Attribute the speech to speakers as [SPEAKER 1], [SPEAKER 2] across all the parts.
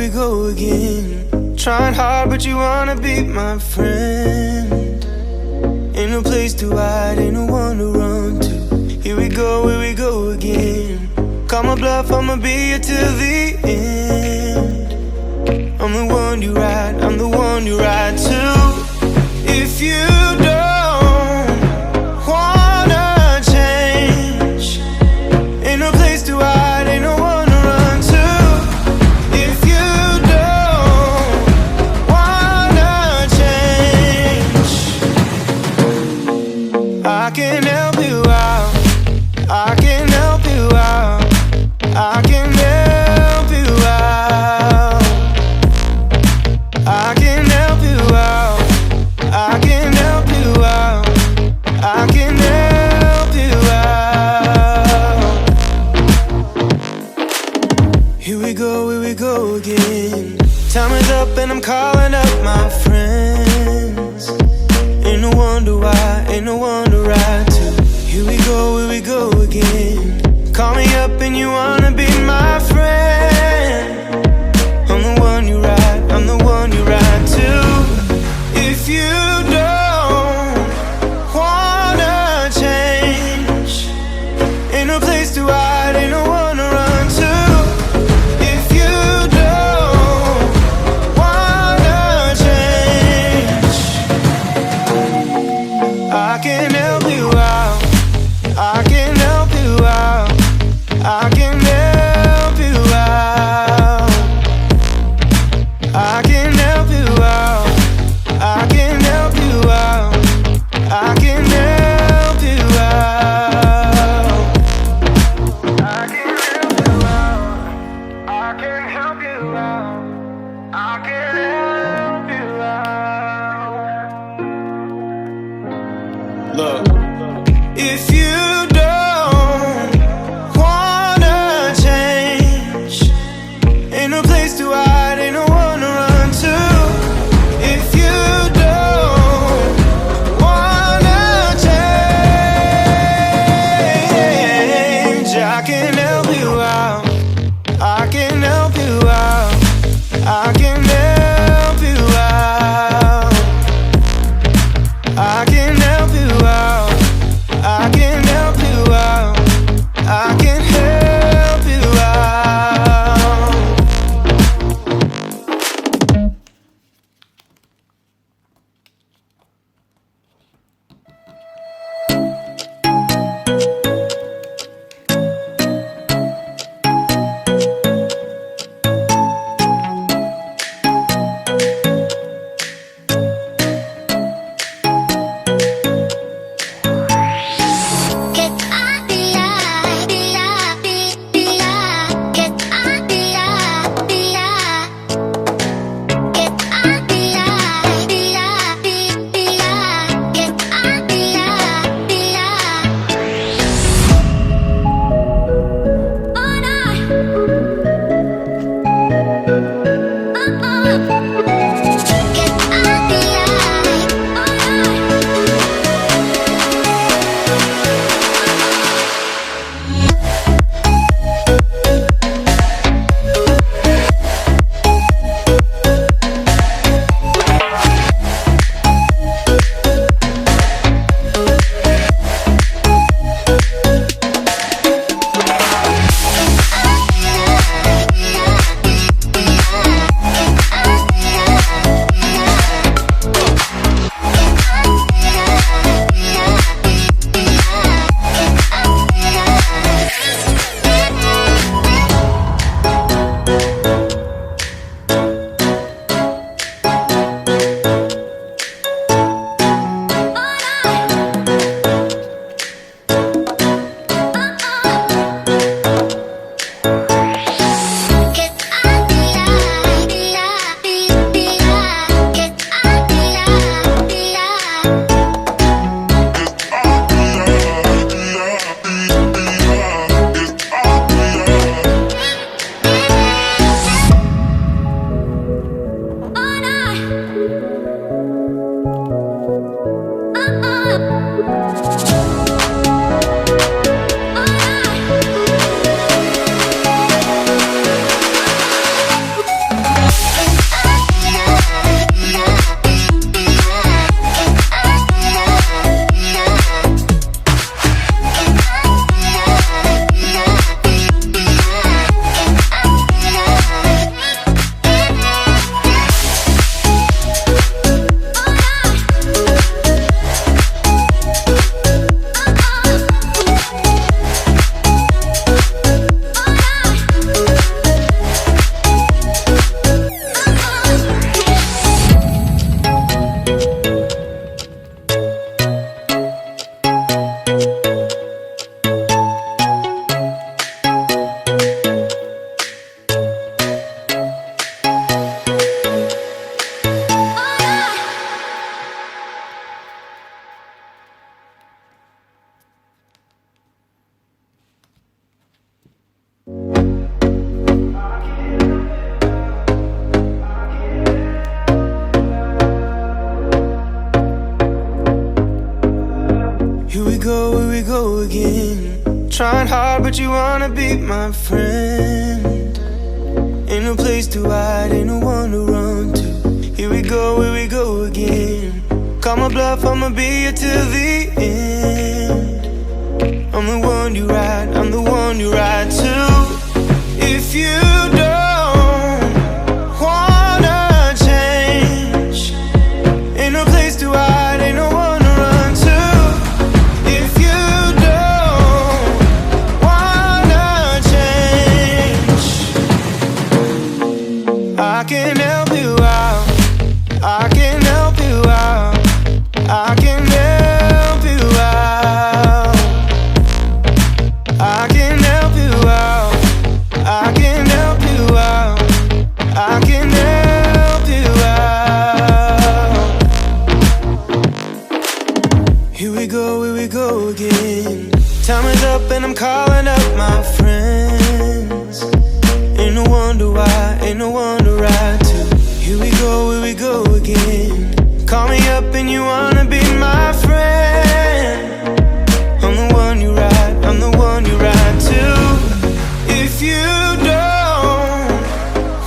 [SPEAKER 1] we go again. Trying hard, but you wanna be my friend. Ain't no place to hide, ain't no one to run to. Here we go again. Call my bluff, I'ma be here till the end. I'm the one you ride, I'm the one you ride to. If you don't wanna change, ain't no place to hide, ain't no one to run to. If you don't wanna change, I can help you out, I can help you out, I can help you out, I can help you out, I can help you out, I can help you out. Here we go again. Time is up and I'm calling up my friends. Ain't no wonder why, ain't no one to ride to. Here we go again. Call me up and you wanna be my friend. I'm the one you ride, I'm the one you ride to. If you don't wanna change, ain't no place to hide, ain't no one to run to. If you don't wanna change, I can help you out, I can help you out, I can help you Trying hard, but you wanna be my friend. Ain't no place to hide, ain't no one to run to. Here we go again. Call my bluff, I'ma be here till the end. I'm the one you ride, I'm the one you ride to. If you don't wanna change, ain't no place to hide, ain't no one to run to. If you don't wanna change, I can help you out, I can help you out, I can help you out, I can help you out, I can help you out, I can help you out. Here we go again. Time is up and I'm calling up my friends. Ain't no wonder why, ain't no one to ride to. Here we go again. Call me up and you wanna be my friend. I'm the one you ride, I'm the one you ride to. If you don't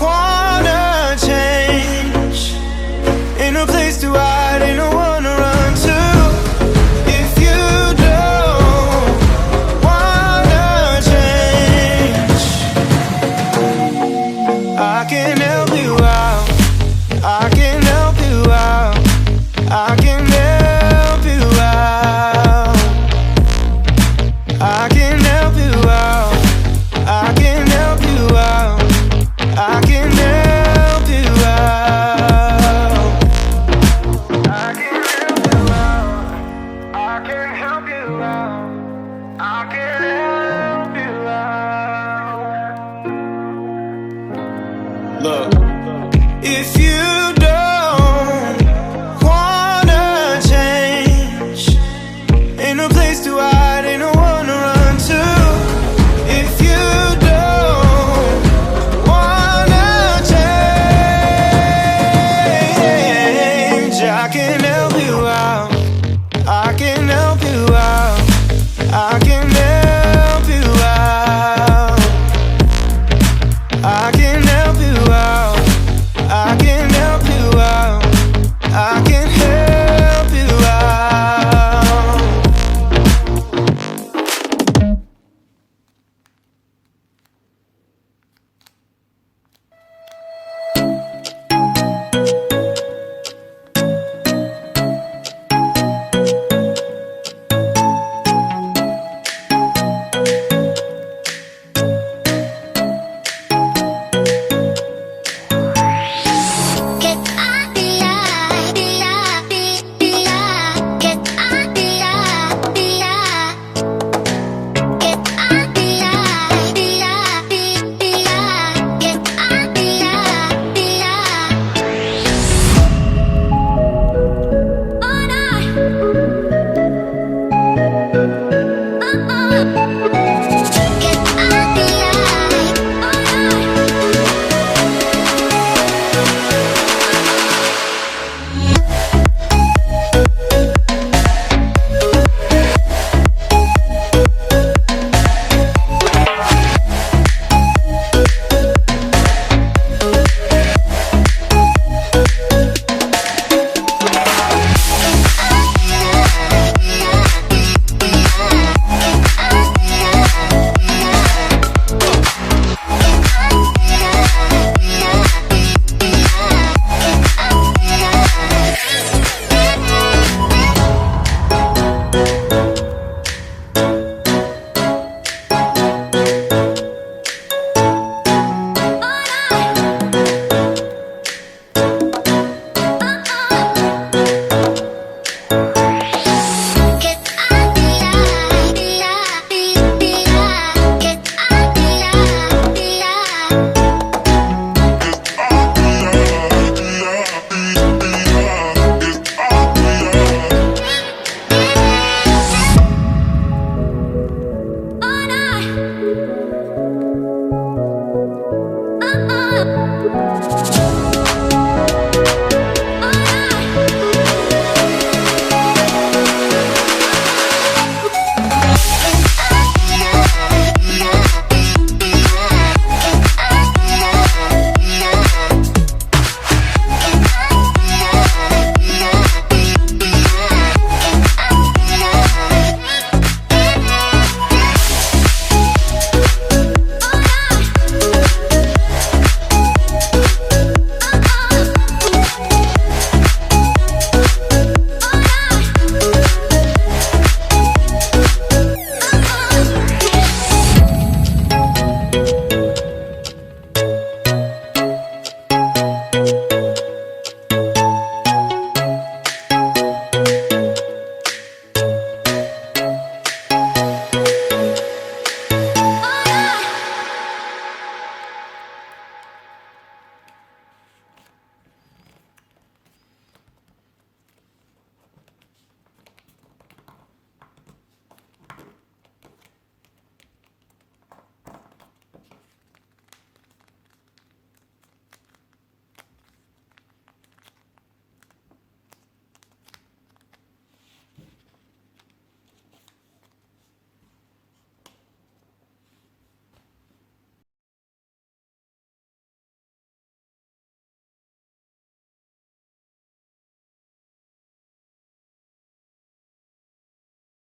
[SPEAKER 1] wanna change, ain't no place to hide, ain't no one to run to. If you don't wanna change, I can help you out, I can help you out, I can help you out, I can help you out, I can help you out, I can help you out, I can help you out, I can help you out, I can help you out. Look, if you